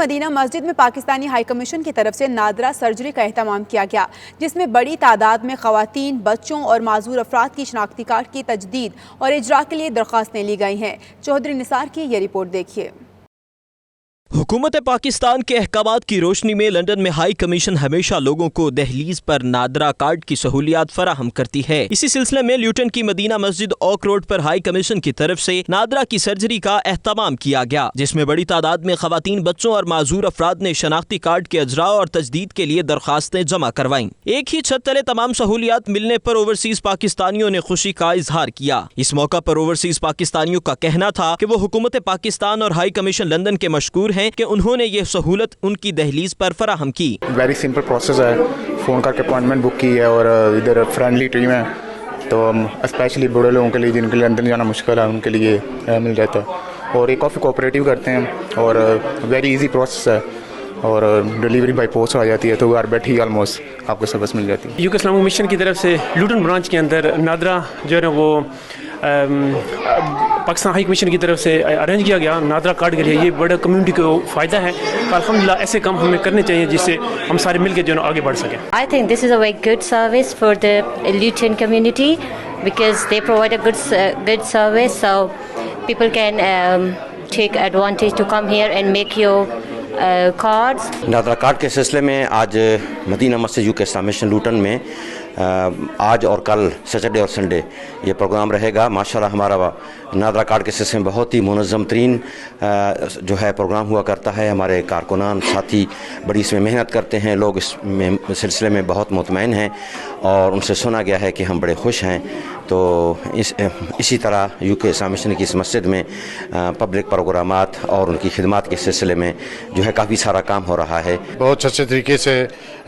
Medina मस्जिद में Pakistani high commission की तरफ से नादरा सर्जरी का एहतमाम किया गया, जिसमें बड़ी तादाद में खवातीन, बच्चों और माजूर अफराद की शनाख्ती कार्ड की तजदीद और इजरा के लिए दरख्वास्तें ली गई हैं। चौधरी निसार की ये रिपोर्ट देखिए। हुकूमत पाकिस्तान के अहकामात की रोशनी में लंदन में हाई कमीशन हमेशा लोगों को दहलीज पर नादरा कार्ड की सहूलियात फराहम करती है। इसी सिलसिले में ल्यूटन की मदीना मस्जिद ओक रोड पर हाई कमीशन की तरफ से नादरा की सर्जरी का एहतमाम किया गया, जिसमें बड़ी तादाद में खवातीन, बच्चों और माजूर अफराद ने शनाख्ती कार्ड के अजरा और तजदीद के लिए दरख्वास्तें जमा करवाईं। एक ही छत तले तमाम सहूलियात मिलने पर ओवरसीज पाकिस्तानियों ने खुशी का इजहार किया। इस मौका पर ओवरसीज पाकिस्तानियों का कहना था कि वो हुकूमत पाकिस्तान और हाई कमीशन लंदन के मशकूर हैं कि उन्होंने ये सहूलत उनकी दहलीज पर फराहम की। वेरी सिंपल प्रोसेस है, फ़ोन करके अपॉइंटमेंट बुक की है और इधर फ्रेंडली टीम है, तो स्पेशली बड़े लोगों के लिए जिनके लिए लंदन जाना मुश्किल है उनके लिए मिल जाता है। और ये काफ़ी कोऑपरेटिव करते हैं और वेरी इजी प्रोसेस है और डिलीवरी बाई पोस्ट आ जाती है, तो घर बैठी ऑलमोस्ट आपको सर्विस मिल जाती है। यूके इस्लामिक मिशन की तरफ से लूटन ब्रांच के अंदर नादरा जो है वो पाकिस्तान हाई कमीशन की तरफ से अरेंज किया गया नादरा कार्ड के लिए। ये बड़ा कम्युनिटी को फ़ायदा है। अल्हम्दुलिल्लाह ऐसे काम हमें करने चाहिए जिससे हम सारे मिलकर जो है आगे बढ़ सकें। I think this is a very good service for the Luton community because they provide a good service, so people can take advantage to come here and make your cards. NADRA card के सिलसिले में आज Medina मस्जिद UK Islamic mission Lutan में आज और कल Saturday और संडे ये प्रोग्राम रहेगा। माशाल्लाह हमारा नादरा कार्ड के सिलसिले में बहुत ही मुनज़्ज़म तरीन जो है प्रोग्राम हुआ करता है। हमारे कारकुनान साथी बड़ी इसमें मेहनत करते हैं। लोग इस सिलसिले में बहुत मुतमईन हैं और उनसे सुना गया है कि हम बड़े खुश हैं। तो इसी तरह यूके इस्लामिक मिशन की इस मस्जिद में पब्लिक प्रोग्रामात और उनकी खिदमत के सिलसिले में जो है काफ़ी सारा काम हो रहा है। बहुत अच्छे तरीके से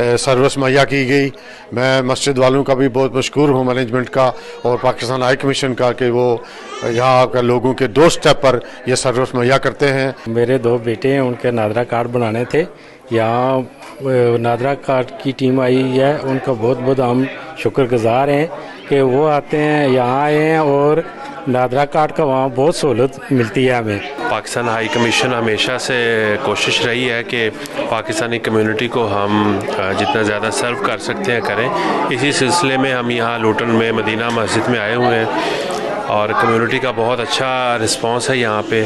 सर्विस मुहैया की गई। मैं मस्जिद वालों का भी बहुत मशकूर हूँ, मैनेजमेंट का और पाकिस्तान हाई कमीशन का, कि वो यहाँ के लोगों के डोर स्टेप पर ये सर्विस मुहैया करते हैं। मेरे दो बेटे हैं, उनके नादरा कार्ड बनाने थे। यहाँ नादरा कार्ड की टीम आई है, उनका बहुत बहुत हम शुक्रगुजार हैं कि वो आते हैं, यहाँ आए हैं और नादरा कार्ड का वहाँ बहुत सहूलत मिलती है हमें। पाकिस्तान हाई कमीशन हमेशा से कोशिश रही है कि पाकिस्तानी कम्युनिटी को हम जितना ज़्यादा सर्व कर सकते हैं करें। इसी सिलसिले में हम यहाँ लूटन में मदीना मस्जिद में आए हुए हैं और कम्युनिटी का बहुत अच्छा रिस्पांस है यहाँ पे।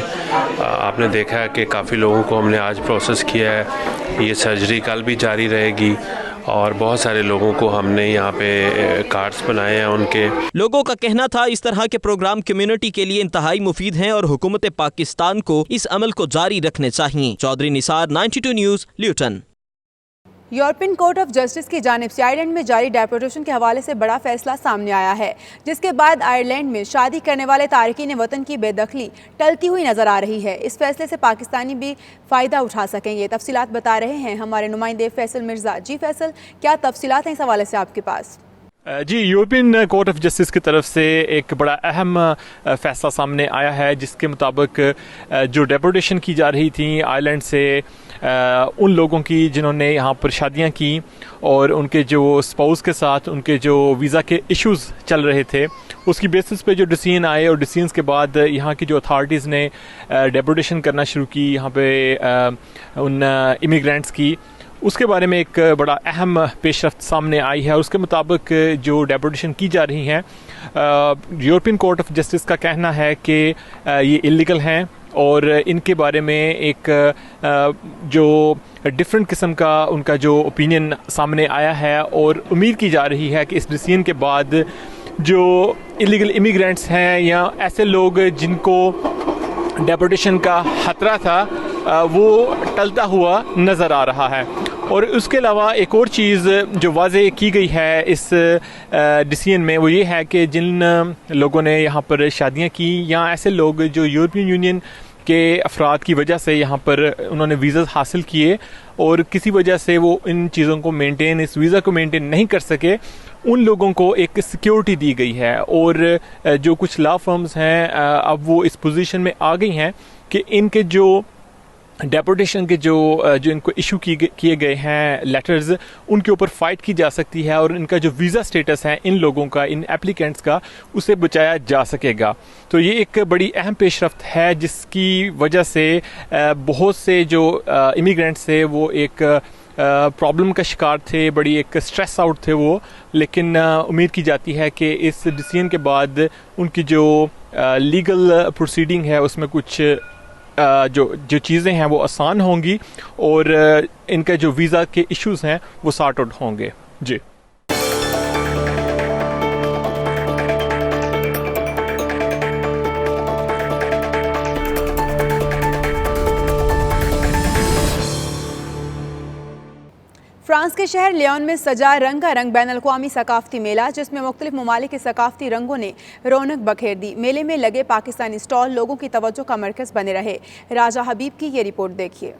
आपने देखा है कि काफ़ी लोगों को हमने आज प्रोसेस किया है। ये सर्जरी कल भी जारी रहेगी और बहुत सारे लोगों को हमने यहाँ पे कार्ड्स बनाए हैं उनके। लोगों का कहना था इस तरह के प्रोग्राम कम्युनिटी के लिए इंतहाई मुफीद हैं और हुकूमत पाकिस्तान को इस अमल को जारी रखने चाहिए। Chaudhry Nisar, 92 news, Luton. European Court of Justice की जानिब से आयरलैंड में जारी डेपोटेशन के हवाले से बड़ा फैसला सामने आया है, जिसके बाद आयरलैंड में शादी करने वाले तारकीन वतन की बेदखली टलती हुई नजर आ रही है। इस फैसले से पाकिस्तानी भी फ़ायदा उठा सकेंगे। तफसीलात बता रहे हैं हमारे नुमाइंदे फैसल मिर्ज़ा। जी फैसल, क्या तफसीलात हैं इस हवाले से आपके पास? जी, यूरोपियन कोर्ट ऑफ जस्टिस की तरफ से एक बड़ा अहम फ़ैसला सामने आया है, जिसके मुताबिक जो डेपोटेशन की जा रही थी आयरलैंड से उन लोगों की जिन्होंने यहाँ पर शादियाँ की और उनके जो स्पाउस के साथ उनके जो वीज़ा के इश्यूज़ चल रहे थे, उसकी बेसिस पे जो डिसीजन आए और डिसीजंस के बाद यहाँ की जो अथॉरिटीज़ ने डेपोटेशन करना शुरू की यहाँ पे उन इमिग्रेंट्स की, उसके बारे में एक बड़ा अहम पेशरफ्त सामने आई है। उसके मुताबिक जो डेपोटेशन की जा रही हैं, यूरोपियन कोर्ट ऑफ जस्टिस का कहना है कि ये इलीगल हैं और इनके बारे में एक जो डिफरेंट किस्म का उनका जो ओपिनियन सामने आया है और उम्मीद की जा रही है कि इस डिसीजन के बाद जो इलीगल इमिग्रेंट्स हैं या ऐसे लोग जिनको डेपोटेशन का खतरा था वो टलता हुआ नज़र आ रहा है। और उसके अलावा एक और चीज़ जो वाज़े की गई है इस डिसीजन में, वो ये है कि जिन लोगों ने यहाँ पर शादियाँ की या ऐसे लोग जो यूरोपियन यूनियन के अफराद की वजह से यहाँ पर उन्होंने वीज़ा हासिल किए और किसी वजह से वो इन चीज़ों को मेंटेन, इस वीज़ा को मेंटेन नहीं कर सके, उन लोगों को एक सिक्योरिटी दी गई है। और जो कुछ लॉ फर्म्स हैं अब वो इस पोजीशन में आ गई हैं कि इनके जो डेपोटेशन के जो इनको इशू किए गए हैं लेटर्स, उनके ऊपर फाइट की जा सकती है और इनका जो वीज़ा स्टेटस है इन लोगों का, इन एप्लीकेंट्स का, उसे बचाया जा सकेगा। तो ये एक बड़ी अहम पेशरफ्त है जिसकी वजह से बहुत से जो इमिग्रेंट्स थे वो एक प्रॉब्लम का शिकार थे, बड़ी एक स्ट्रेस आउट थे वो। लेकिन उम्मीद की जाती है कि इस डिसीजन के बाद उनकी जो लीगल प्रोसीडिंग है उसमें कुछ जो चीज़ें हैं वो आसान होंगी और इनका जो वीज़ा के इश्यूज़ हैं वो सॉर्ट आउट होंगे। जी। फ्रांस के शहर लियोन में सजा रंगारंग बैनुल-अक़वामी सकाफ़ती मेला, जिसमें मुख्तलिफ ममालिक के सकाफ़ती रंगों ने रौनक बखेर दी। मेले में लगे पाकिस्तानी स्टॉल लोगों की तवज्जो का मरकज़ बने रहे। राजा हबीब की ये रिपोर्ट देखिए।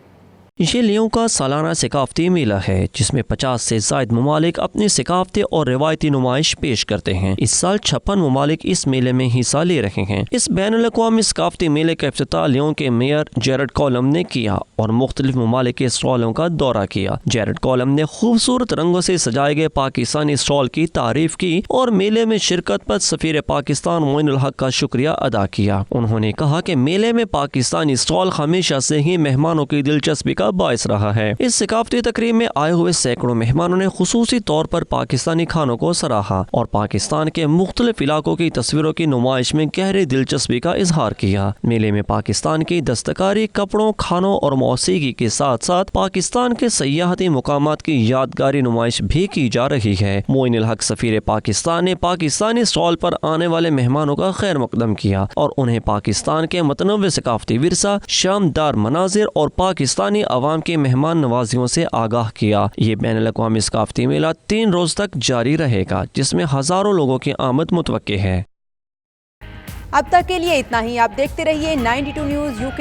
ये लियों का सालाना सकाफ़ती मेला है जिसमें 50 से ज़ायद ममालिक अपनी सकाफ़ती और रिवायती नुमाइश पेश करते हैं। इस साल 56 ममालिक इस मेले में हिस्सा ले रहे हैं। इस बैनुल-अक़वामी सकाफ़ती मेले का इफ्तिताह लियों के मेयर जेरड कॉलम ने किया और मुख्तलिफ ममालिक के स्टॉलों का दौरा किया। जेरड कॉलम ने खूबसूरत रंगों से सजाए गए पाकिस्तानी स्टॉल की तारीफ की और मेले में शिरकत पर सफ़ीर पाकिस्तान मोइनुल हक का शुक्रिया अदा किया। उन्होंने कहा कि मेले में पाकिस्तानी स्टॉल हमेशा से ही मेहमानों की दिलचस्पी का बायस रहा है। इस सकाफ़ती तकरीब में आए हुए सैकड़ों मेहमानों ने खुसूसी तौर पर पाकिस्तानी खानों को सराहा और पाकिस्तान के मुख्तलिफ इलाकों की तस्वीरों की नुमाइश में गहरी दिलचस्पी का इजहार किया। मेले में पाकिस्तान की दस्तकारी, कपड़ों, खानों और मौसीकी के साथ साथ पाकिस्तान के सयाहती मुकामात की यादगारी नुमाइश भी की जा रही है। मोइनुल हक सफ़ीर पाकिस्तान ने पाकिस्तानी स्टॉल पर आने वाले मेहमानों का खैर मकदम किया और उन्हें पाकिस्तान के मतनव्वे सकाफ़ती विरसा, शानदार मनाजिर और पाकिस्तानी अवाम की मेहमान नवाजियों से आगाह किया। ये बैनुल-अक़वामी सकाफ़ती मेला 3 रोज तक जारी रहेगा जिसमें हज़ारों लोगों की आमद मुतवक्के है। अब तक के लिए इतना ही। आप देखते रहिए 92 न्यूज़ UK।